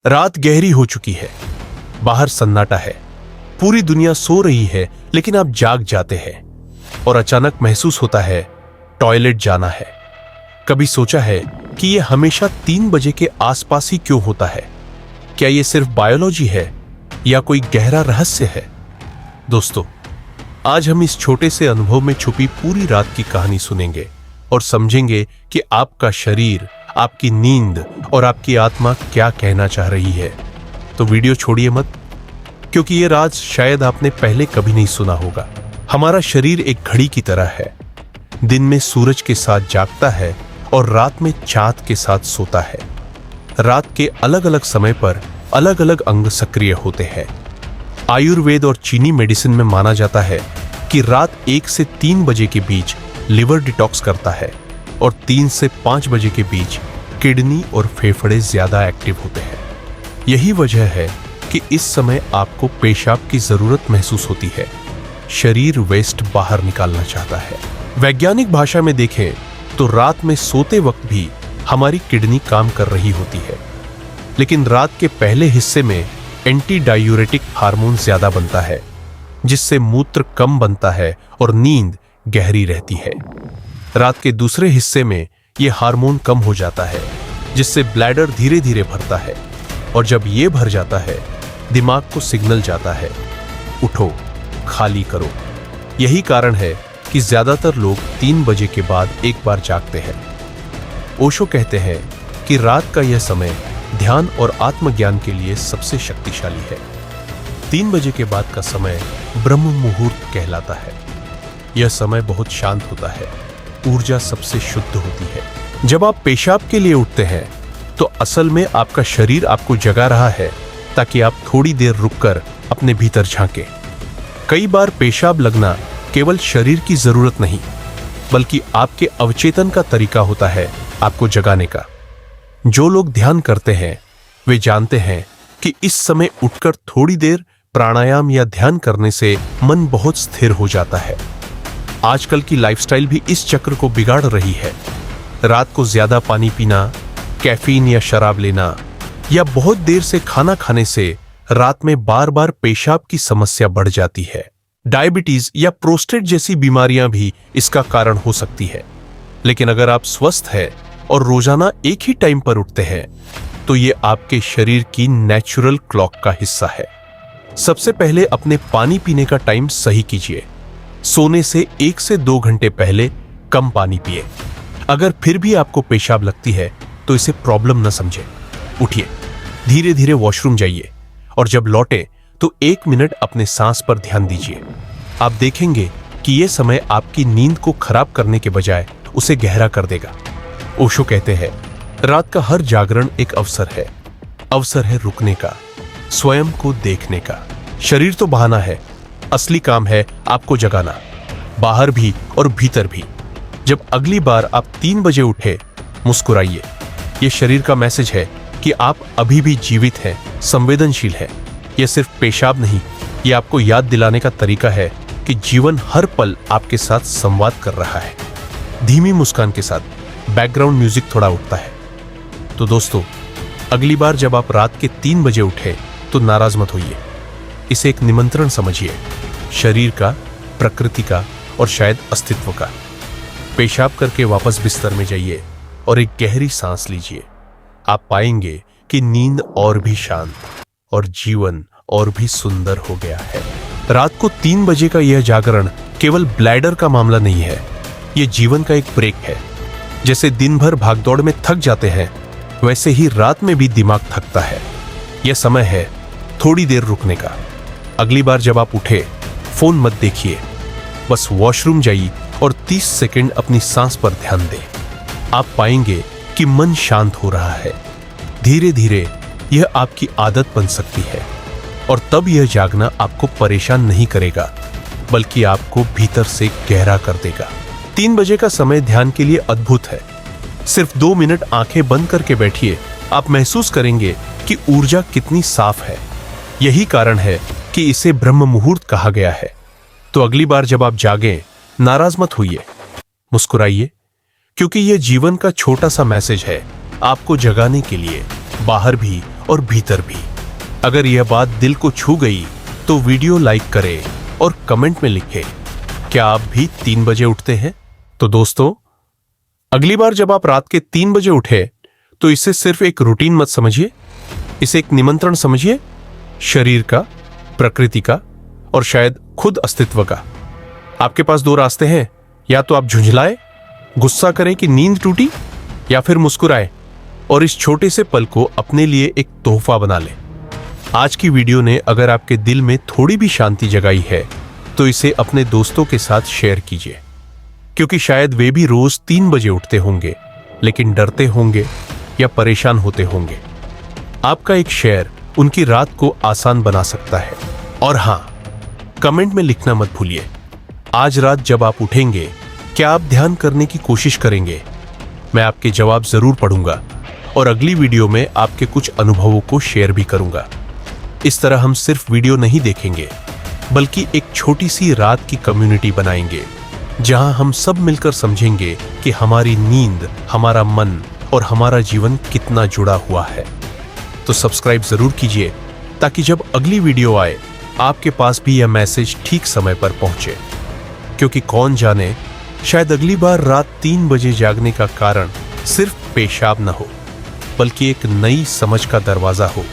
रात गहरी हो चुकी है, बाहर सन्नाटा है, पूरी दुनिया सो रही है, लेकिन आप जाग जाते हैं और अचानक महसूस होता है टॉयलेट जाना है। कभी सोचा है कि यह हमेशा 3 बजे के आसपास ही क्यों होता है? क्या यह सिर्फ बायोलॉजी है या कोई गहरा रहस्य है? दोस्तों, आज हम इस छोटे से अनुभव में छुपी पूरी रात की कहानी सुनेंगे और समझेंगे कि आपका शरीर, आपकी नींद और आपकी आत्मा क्या कहना चाह रही है। तो वीडियो छोड़िए मत, क्योंकि ये राज शायद आपने पहले कभी नहीं सुना होगा। हमारा शरीर एक घड़ी की तरह है। दिन में सूरज के साथ जागता है और रात में चांद के साथ सोता है। रात के अलग अलग समय पर अलग अलग अंग सक्रिय होते हैं। आयुर्वेद और चीनी मेडिसिन में माना जाता है कि रात 1 से 3 बजे के बीच लिवर डिटॉक्स करता है और 3 से 5 बजे के बीच किडनी और फेफड़े ज्यादा एक्टिव होते हैं। यही वजह है कि इस समय आपको पेशाब की जरूरत महसूस होती है। शरीर वेस्ट बाहर निकालना चाहता है। वैज्ञानिक भाषा में देखें तो रात में सोते वक्त भी हमारी किडनी काम कर रही होती है, लेकिन रात के पहले हिस्से में एंटी डायूरेटिक हार्मोन ज्यादा बनता है, जिससे मूत्र कम बनता है और नींद गहरी रहती है। रात के दूसरे हिस्से में यह हार्मोन कम हो जाता है, जिससे ब्लैडर धीरे धीरे भरता है, और जब यह भर जाता है दिमाग को सिग्नल जाता है, उठो, खाली करो। यही कारण है कि ज्यादातर लोग 3 बजे के बाद एक बार जागते हैं। ओशो कहते हैं कि रात का यह समय ध्यान और आत्मज्ञान के लिए सबसे शक्तिशाली है। 3 बजे के बाद का समय ब्रह्म मुहूर्त कहलाता है। यह समय बहुत शांत होता है, ऊर्जा सबसे शुद्ध होती है। जब आप पेशाब के लिए उठते हैं तो असल में आपका शरीर आपको जगा रहा है ताकि आप थोड़ी देर रुककर अपने भीतर झांकें। कई बार पेशाब लगना केवल शरीर की जरूरत नहीं, बल्कि आपके अवचेतन का तरीका होता है आपको जगाने का। जो लोग ध्यान करते हैं वे जानते हैं कि इस समय उठकर थोड़ी देर प्राणायाम या ध्यान करने से मन बहुत स्थिर हो जाता है। आजकल की लाइफस्टाइल भी इस चक्र को बिगाड़ रही है। रात को ज्यादा पानी पीना, कैफीन या शराब लेना या बहुत देर से खाना खाने से रात में बार बार पेशाब की समस्या बढ़ जाती है। डायबिटीज या प्रोस्टेट जैसी बीमारियां भी इसका कारण हो सकती है। लेकिन अगर आप स्वस्थ हैं और रोजाना एक ही टाइम पर उठते हैं तो ये आपके शरीर की नेचुरल क्लॉक का हिस्सा है। सबसे पहले अपने पानी पीने का टाइम सही कीजिए। सोने से 1 से 2 घंटे पहले कम पानी पिए। अगर फिर भी आपको पेशाब लगती है तो इसे प्रॉब्लम न समझें। उठिए, धीरे धीरे वॉशरूम जाइए और जब लौटे तो 1 मिनट अपने सांस पर ध्यान दीजिए। आप देखेंगे कि यह समय आपकी नींद को खराब करने के बजाय उसे गहरा कर देगा। ओशो कहते हैं, रात का हर जागरण एक अवसर है रुकने का, स्वयं को देखने का। शरीर तो बहाना है, असली काम है आपको जगाना, बाहर भी और भीतर भी। जब अगली बार आप 3 बजे उठे, मुस्कुराइए। यह शरीर का मैसेज है कि आप अभी भी जीवित हैं, संवेदनशील हैं। यह सिर्फ पेशाब नहीं, यह आपको याद दिलाने का तरीका है कि जीवन हर पल आपके साथ संवाद कर रहा है। धीमी मुस्कान के साथ बैकग्राउंड म्यूजिक थोड़ा उठता है। तो दोस्तों, अगली बार जब आप रात के 3 बजे उठे तो नाराज मत होइए। इसे एक निमंत्रण समझिए, शरीर का, प्रकृति का और शायद अस्तित्व का। पेशाब करके वापस बिस्तर में जाइए और एक गहरी सांस लीजिए। आप पाएंगे कि नींद और भी शांत और जीवन और भी सुंदर हो गया है। रात को 3 बजे का यह जागरण केवल ब्लैडर का मामला नहीं है, यह जीवन का एक ब्रेक है। जैसे दिन भर भागदौड़ में थक जाते हैं, वैसे ही रात में भी दिमाग थकता है। यह समय है थोड़ी देर रुकने का। अगली बार जब आप उठे, फोन मत देखिए, बस वॉशरूम जाइए और 30 सेकंड अपनी सांस पर ध्यान दें। आप पाएंगे कि मन शांत हो रहा है। धीरे धीरे यह आपकी आदत बन सकती है और तब यह जागना आपको परेशान नहीं करेगा, बल्कि आपको भीतर से गहरा कर देगा। 3 बजे का समय ध्यान के लिए अद्भुत है। सिर्फ 2 मिनट आंखें बंद करके बैठिए, आप महसूस करेंगे कि ऊर्जा कितनी साफ है। यही कारण है कि इसे ब्रह्म मुहूर्त कहा गया है। तो अगली बार जब आप जागें, नाराज मत होइए, मुस्कुराइए, क्योंकि यह जीवन का छोटा सा मैसेज है आपको जगाने के लिए। बाहर भी और भीतर भी। अगर यह बात दिल को छू गई तो वीडियो लाइक करें और कमेंट में लिखें, क्या आप भी 3 बजे उठते हैं? तो दोस्तों, अगली बार जब आप रात के 3 बजे उठे तो इसे सिर्फ एक रूटीन मत समझिए, इसे एक निमंत्रण समझिए, शरीर का, प्रकृति का और शायद खुद अस्तित्व का। आपके पास 2 रास्ते हैं, या तो आप झुंझलाए, गुस्सा करें कि नींद टूटी, या फिर मुस्कुराए और इस छोटे से पल को अपने लिए एक तोहफा बना लें। आज की वीडियो ने अगर आपके दिल में थोड़ी भी शांति जगाई है तो इसे अपने दोस्तों के साथ शेयर कीजिए, क्योंकि शायद वे भी रोज 3 बजे उठते होंगे, लेकिन डरते होंगे या परेशान होते होंगे। आपका एक शेयर उनकी रात को आसान बना सकता है। और हां, कमेंट में लिखना मत भूलिए, आज रात जब आप उठेंगे क्या आप ध्यान करने की कोशिश करेंगे? मैं आपके जवाब जरूर पढ़ूंगा और अगली वीडियो में आपके कुछ अनुभवों को शेयर भी करूंगा। इस तरह हम सिर्फ वीडियो नहीं देखेंगे, बल्कि एक छोटी सी रात की कम्युनिटी बनाएंगे, जहां हम सब मिलकर समझेंगे कि हमारी नींद, हमारा मन और हमारा जीवन कितना जुड़ा हुआ है। तो सब्सक्राइब जरूर कीजिए ताकि जब अगली वीडियो आए आपके पास भी यह मैसेज ठीक समय पर पहुंचे, क्योंकि कौन जाने, शायद अगली बार रात 3 बजे जागने का कारण सिर्फ पेशाब न हो, बल्कि एक नई समझ का दरवाजा हो।